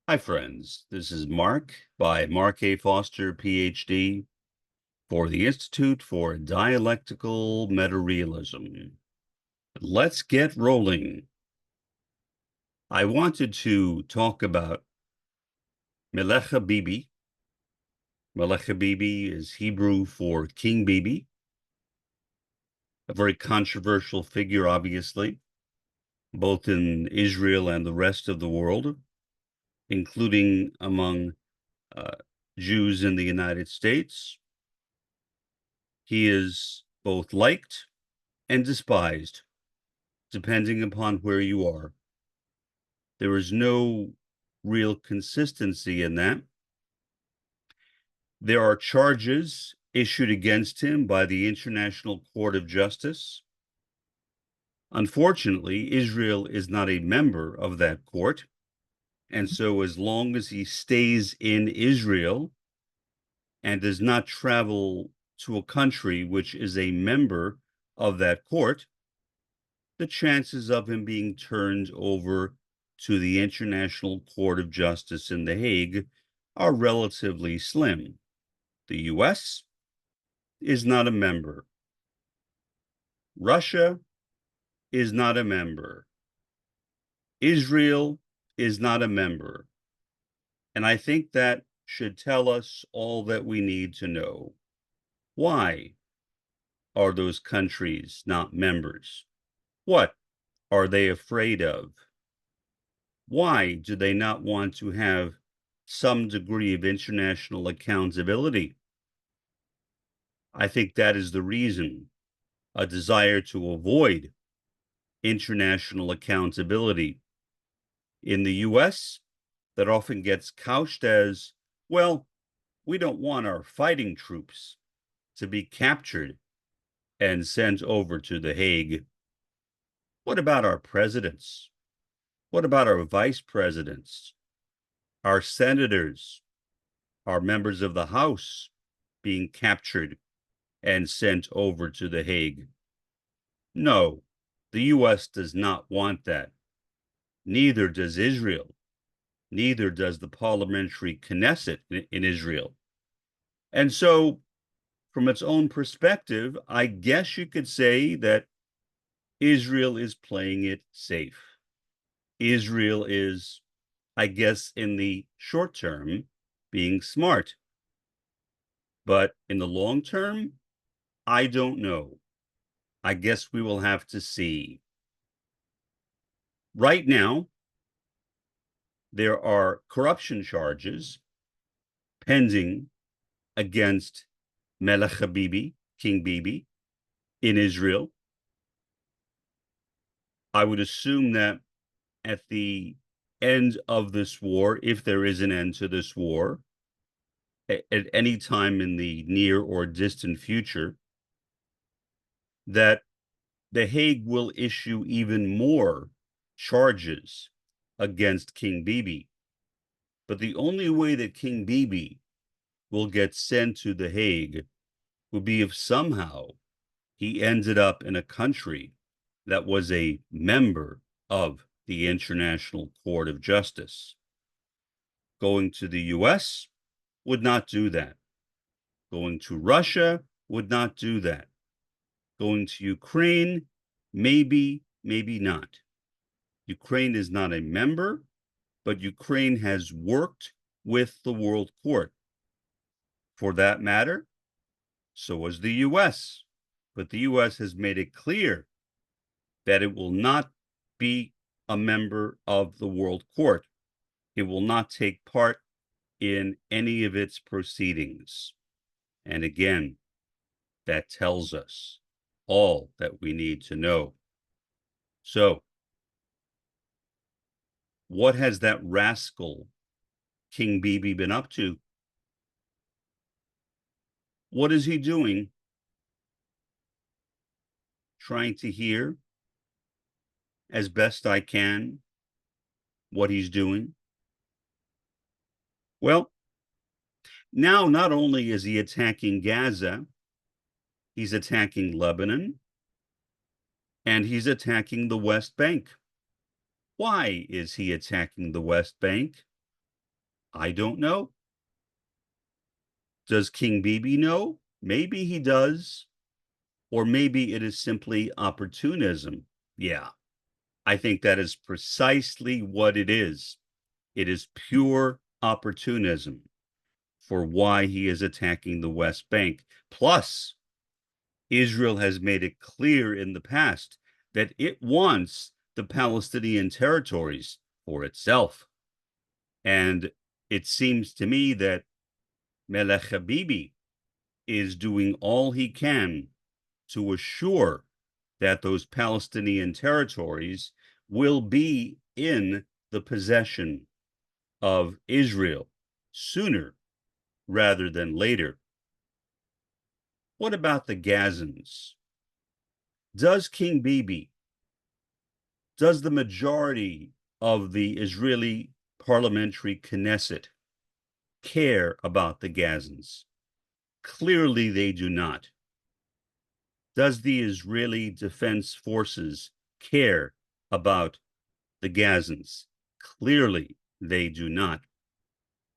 Hi, friends. This is Mark by Mark A. Foster, Ph.D., for the Institute for Dialectical Metarealism. Let's get rolling. I wanted to talk about Mẹlẹख़ə Bibi. Mẹlẹख़ə Bibi is Hebrew for King Bibi, a very controversial figure, obviously, both in Israel and the rest of the world, including among Jews in the United States. He is both liked and despised, depending upon where you are. There is no real consistency in that. There are charges issued against him by the International Court of Justice. Unfortunately, Israel is not a member of that court. And so as long as he stays in Israel and does not travel to a country which is a member of that court, the chances of him being turned over to the International Court of Justice in The Hague are relatively slim. The US is not a member. Russia is not a member. Israel is not a member. And I think that should tell us all that we need to know. Why are those countries not members? What are they afraid of? Why do they not want to have some degree of international accountability? I think that is the reason, a desire to avoid international accountability. In the US, that often gets couched as, well, we don't want our fighting troops to be captured and sent over to The Hague. What about our presidents? What about our vice presidents, our senators, our members of the House being captured and sent over to The Hague? No, the US does not want that. Neither does Israel. Neither does the parliamentary Knesset in Israel. And so, from its own perspective, I guess you could say that Israel is playing it safe. Israel is, I guess, in the short term, being smart. But in the long term, I don't know. I guess we will have to see. Right now, there are corruption charges pending against Mẹlẹख़ə Bibi, King Bibi, in Israel. I would assume that at the end of this war, if there is an end to this war, at any time in the near or distant future, that The Hague will issue even more charges against King Bibi. But the only way that King Bibi will get sent to The Hague would be if somehow he ended up in a country that was a member of the International Court of Justice. Going to the US would not do that. Going to Russia would not do that. Going to Ukraine, maybe, maybe not. Ukraine is not a member, but Ukraine has worked with the World Court. For that matter, so has the US. But the US has made it clear that it will not be a member of the World Court. It will not take part in any of its proceedings. And again, that tells us all that we need to know. So, what has that rascal King Bibi been up to? What is he doing? Trying to hear, as best I can, what he's doing. Well, now not only is he attacking Gaza, he's attacking Lebanon, and he's attacking the West Bank. Why is he attacking the West Bank? I don't know. Does King Bibi know? Maybe he does. Or maybe it is simply opportunism. Yeah, I think that is precisely what it is. It is pure opportunism for why he is attacking the West Bank. Plus, Israel has made it clear in the past that it wants the Palestinian territories for itself. And it seems to me that Mẹlẹख़ە Bibi is doing all he can to assure that those Palestinian territories will be in the possession of Israel sooner rather than later. What about the Gazans? Does King Bibi, does the majority of the Israeli parliamentary Knesset care about the Gazans? Clearly, they do not. Does the Israeli Defense Forces care about the Gazans? Clearly, they do not.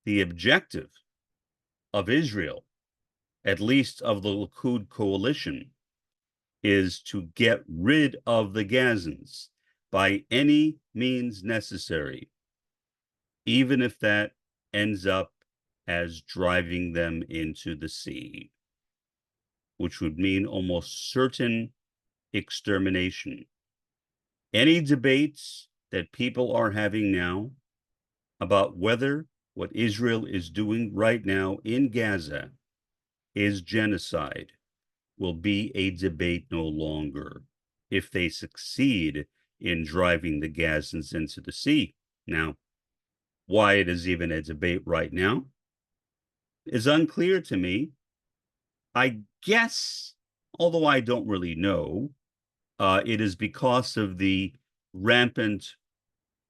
The objective of Israel, at least of the Likud coalition, is to get rid of the Gazans by any means necessary, even if that ends up as driving them into the sea, which would mean almost certain extermination. Any debates that people are having now about whether what Israel is doing right now in Gaza is genocide will be a debate no longer if they succeed in driving the Gazans into the sea. Now, why it is even a debate right now is unclear to me. I guess, although I don't really know, it is because of the rampant,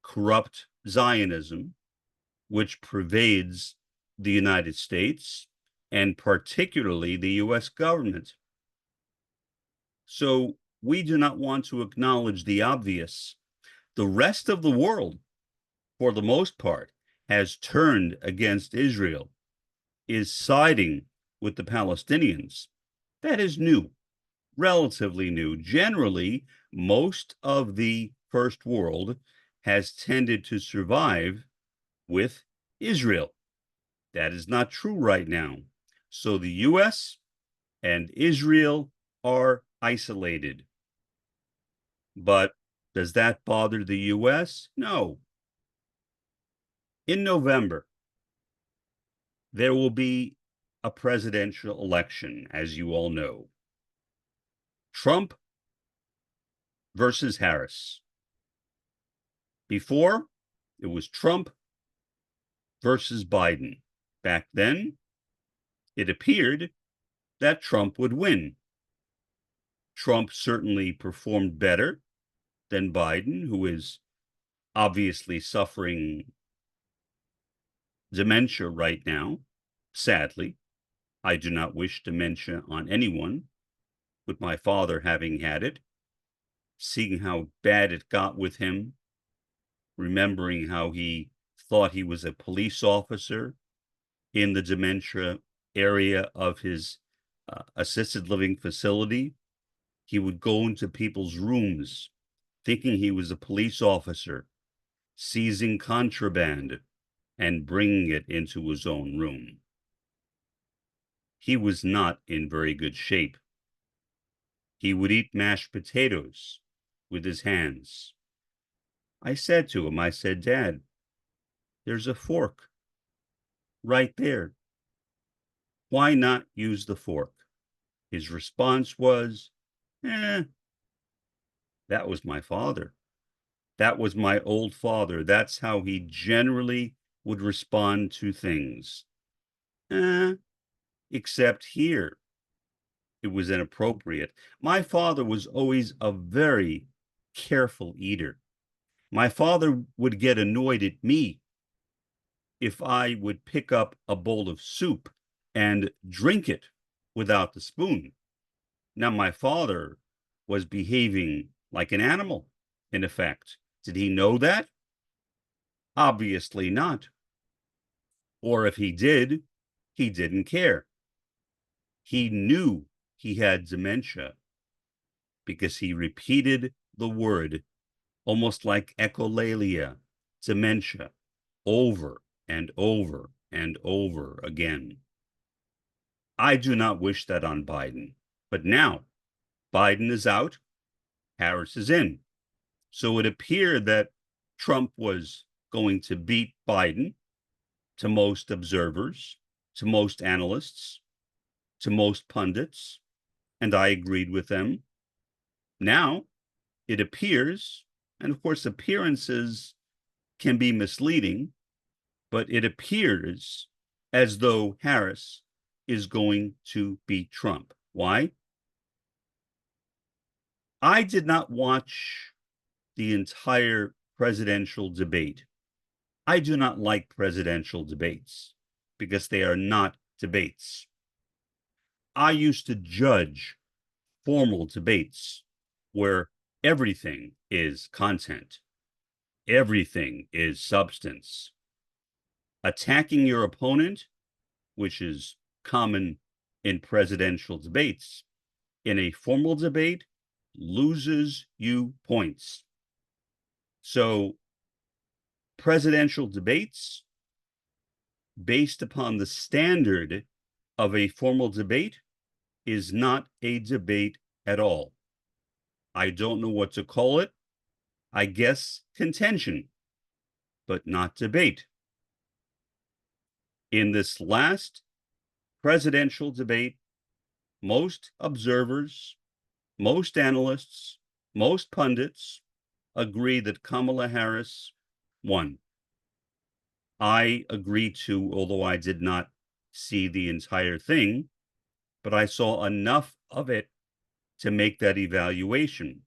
corrupt Zionism which pervades the United States and particularly the US government. So we do not want to acknowledge the obvious. The rest of the world, for the most part, has turned against Israel, is siding with the Palestinians. That is new, relatively new. Generally, most of the first world has tended to survive with Israel. That is not true right now. So the US and Israel are isolated. But does that bother the US? No. In November, there will be a presidential election, as you all know. Trump versus Harris. Before, it was Trump versus Biden. Back then, it appeared that Trump would win. Trump certainly performed better than Biden, who is obviously suffering dementia right now. Sadly, I do not wish dementia on anyone, with my father having had it, seeing how bad it got with him, remembering how he thought he was a police officer in the dementia area of his assisted living facility. He would go into people's rooms thinking he was a police officer, seizing contraband and bringing it into his own room. He was not in very good shape. He would eat mashed potatoes with his hands. I said to him, I said, Dad, there's a fork right there. Why not use the fork? His response was, that was my father. That was my old father. That's how he generally would respond to things. Except here, it was inappropriate. My father was always a very careful eater. My father would get annoyed at me if I would pick up a bowl of soup and drink it without the spoon. Now, my father was behaving like an animal, in effect. Did he know that? Obviously not. Or if he did, he didn't care. He knew he had dementia because he repeated the word, almost like echolalia, dementia, over and over and over again. I do not wish that on Biden, but now Biden is out, Harris is in. So it appeared that Trump was going to beat Biden to most observers, to most analysts, to most pundits, and I agreed with them. Now it appears, and of course, appearances can be misleading, but it appears as though Harris is going to beat Trump. Why? I did not watch the entire presidential debate. I do not like presidential debates because they are not debates. I used to judge formal debates where everything is content, everything is substance. Attacking your opponent, which is common in presidential debates, in a formal debate, loses you points. So, presidential debates, based upon the standard of a formal debate, is not a debate at all. I don't know what to call it. I guess contention, but not debate. In this last presidential debate, most observers, most analysts, most pundits agree that Kamala Harris won. I agree to, although I did not see the entire thing, but I saw enough of it to make that evaluation.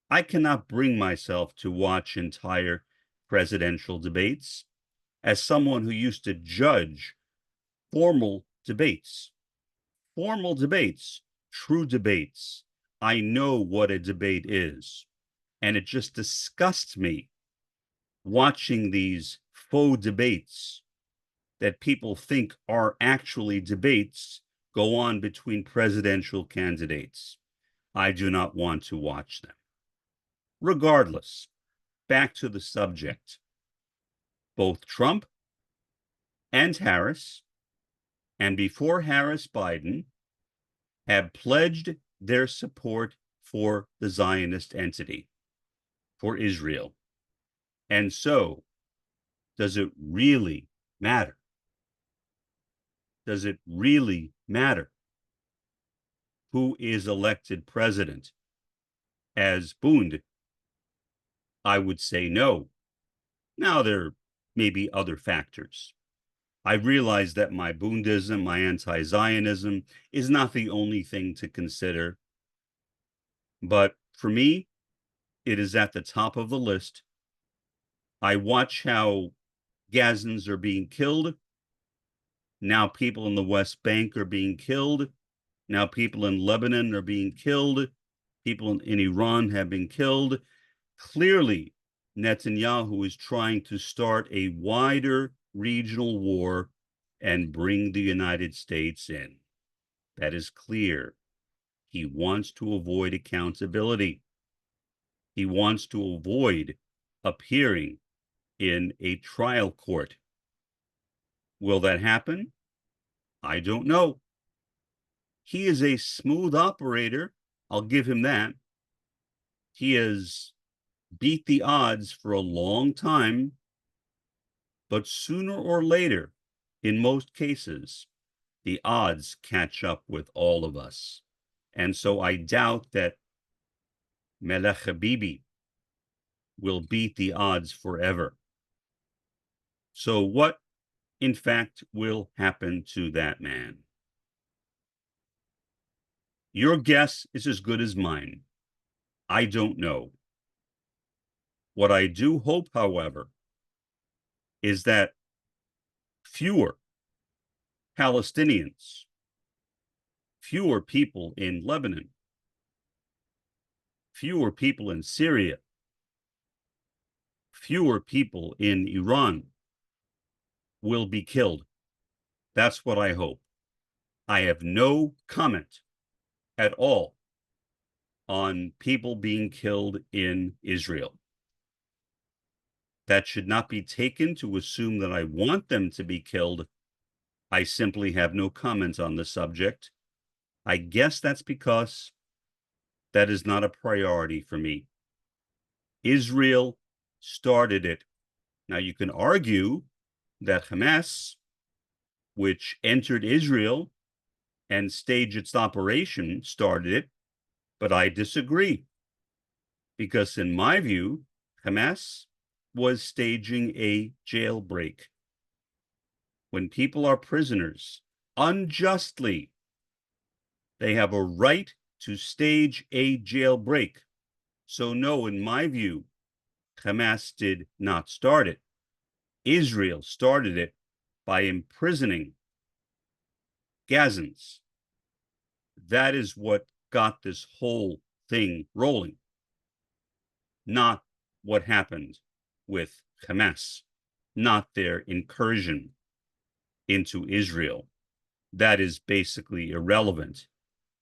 I cannot bring myself to watch entire presidential debates as someone who used to judge formal debates. Formal debates, true debates. I know what a debate is. And it just disgusts me watching these faux debates that people think are actually debates go on between presidential candidates. I do not want to watch them. Regardless, back to the subject. Both Trump and Harris, and before Harris, Biden, have pledged their support for the Zionist entity, for Israel. And so, does it really matter? Does it really matter who is elected president? As Bund, I would say no. Now, there may be other factors. I realize that my Bundism, my anti-Zionism, is not the only thing to consider. But for me, it is at the top of the list. I watch how Gazans are being killed. Now people in the West Bank are being killed. Now people in Lebanon are being killed. People in Iran have been killed. Clearly, Netanyahu is trying to start a wider regional war and bring the United States in. That is clear. He wants to avoid accountability. He wants to avoid appearing in a trial court. Will that happen? I don't know. He is a smooth operator. I'll give him that. He has beat the odds for a long time, but sooner or later, in most cases, the odds catch up with all of us. And so I doubt that Mẹlẹख़ە Bibi will beat the odds forever. So what, in fact, will happen to that man? Your guess is as good as mine. I don't know. What I do hope, however, is that fewer Palestinians, fewer people in Lebanon, fewer people in Syria, fewer people in Iran will be killed That's what I hope. I have no comment at all on people being killed in Israel. That should not be taken to assume that I want them to be killed. I simply have no comment on the subject. I guess that's because that is not a priority for me. Israel started it. Now, you can argue that Hamas, which entered Israel and staged its operation, started it, but I disagree. Because in my view, Hamas was staging a jailbreak. When people are prisoners unjustly, they have a right to stage a jailbreak. So no, in my view, Hamas did not start it. Israel started it by imprisoning Gazans. That is what got this whole thing rolling, not what happened with Hamas, not their incursion into Israel. That is basically irrelevant,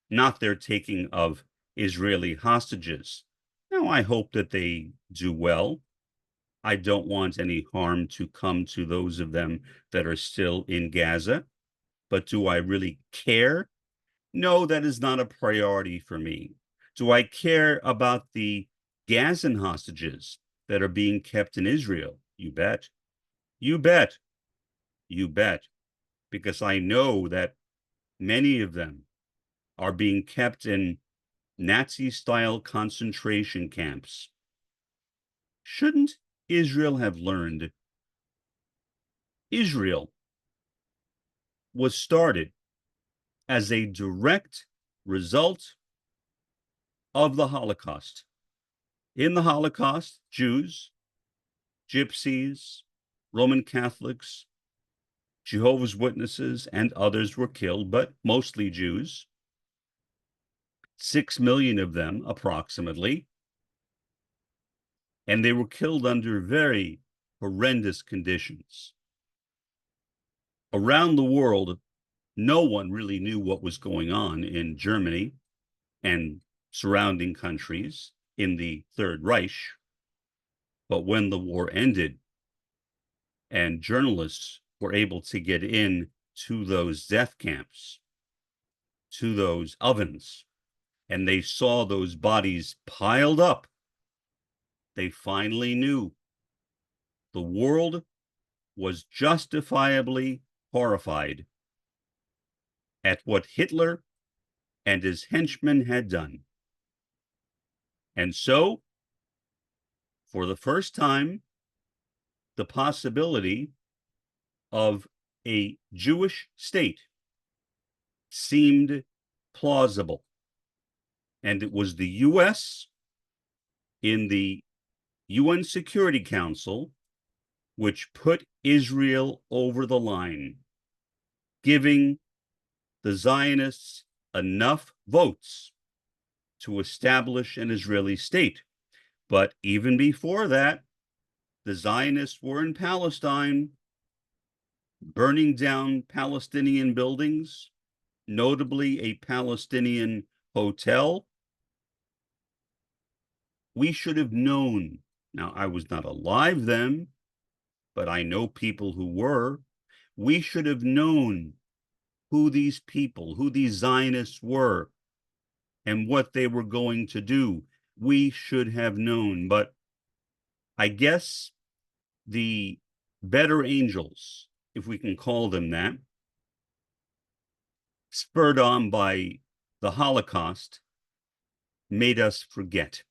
not their taking of Israeli hostages. Now, I hope that they do well. I don't want any harm to come to those of them that are still in Gaza. But do I really care? No, that is not a priority for me. Do I care about the Gazan hostages that are being kept in Israel? You bet. You bet. You bet. Because I know that many of them are being kept in Nazi-style concentration camps. Shouldn't Israel have learned? Israel was started as a direct result of the Holocaust. In the Holocaust, Jews, Gypsies, Roman Catholics, Jehovah's Witnesses, and others were killed, but mostly Jews. 6 million of them, approximately. And they were killed under very horrendous conditions. Around the world, no one really knew what was going on in Germany and surrounding countries in the Third Reich. But when the war ended and journalists were able to get in to those death camps, to those ovens, and they saw those bodies piled up, they finally knew the world was justifiably horrified at what Hitler and his henchmen had done. And so, for the first time, the possibility of a Jewish state seemed plausible. And it was the US in the UN Security Council which put Israel over the line, giving the Zionists enough votes to establish an Israeli state. But even before that, the Zionists were in Palestine, burning down Palestinian buildings, notably a Palestinian hotel. We should have known. Now, I was not alive then, but I know people who were. We should have known who these people, who these Zionists were, and what they were going to do. We should have known. But I guess the better angels, if we can call them that, spurred on by the Holocaust, made us forget,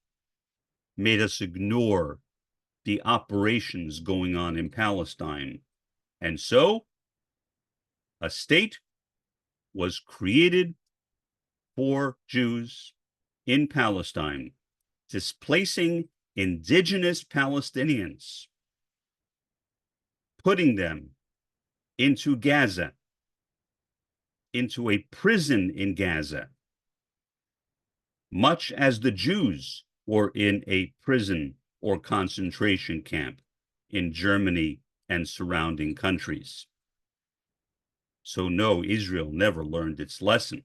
made us ignore the operations going on in Palestine. And so a state was created for Jews in Palestine, displacing indigenous Palestinians, putting them into Gaza, into a prison in Gaza, much as the Jews were in a prison or concentration camp in Germany and surrounding countries. So no, Israel never learned its lesson.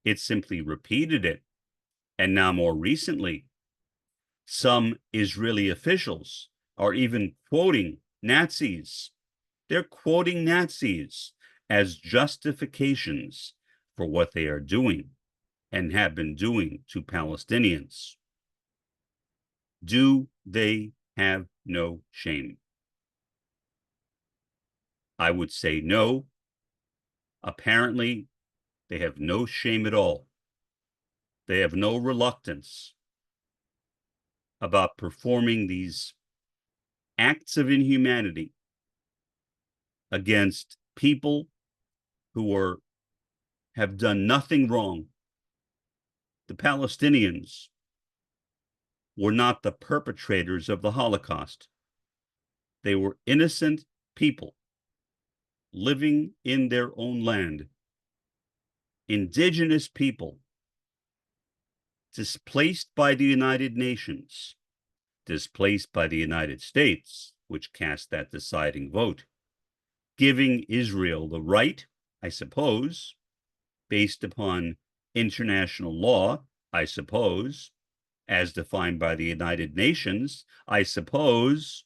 It simply repeated it. And now more recently, some Israeli officials are even quoting Nazis. They're quoting Nazis as justifications for what they are doing and have been doing to Palestinians. Do they have no shame? I would say no. Apparently, they have no shame at all. They have no reluctance about performing these acts of inhumanity against people who have done nothing wrong. The Palestinians were not the perpetrators of the Holocaust. They were innocent people living in their own land, indigenous people displaced by the United Nations, displaced by the United States, which cast that deciding vote, giving Israel the right, I suppose, based upon international law, I suppose, as defined by the United Nations, I suppose,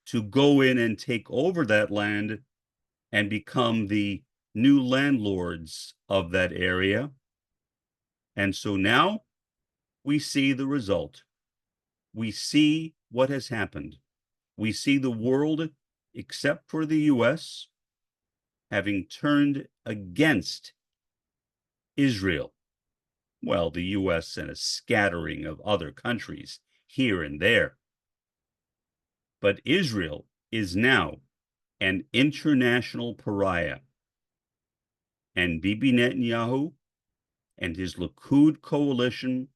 to go in and take over that land and become the new landlords of that area. And so now we see the result. We see what has happened. We see the world, except for the US, having turned against Israel. Well, the US and a scattering of other countries here and there. But Israel is now an international pariah. And Bibi Netanyahu and his Likud coalition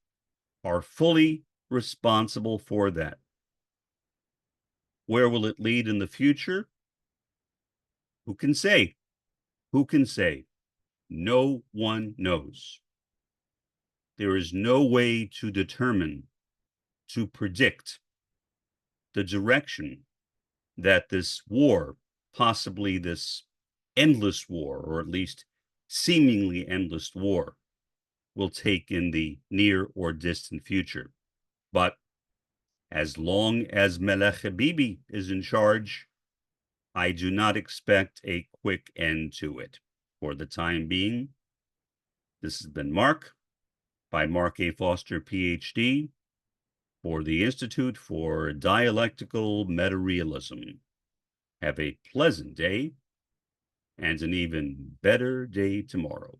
are fully responsible for that. Where will it lead in the future? Who can say? Who can say? No one knows. There is no way to determine, to predict the direction that this war, possibly this endless war, or at least seemingly endless war, will take in the near or distant future. But as long as Mẹlẹख़ə Bibi is in charge, I do not expect a quick end to it. For the time being, this has been Mark, by Mark A. Foster, Ph.D., for the Institute for Dialectical Metarealism. Have a pleasant day and an even better day tomorrow.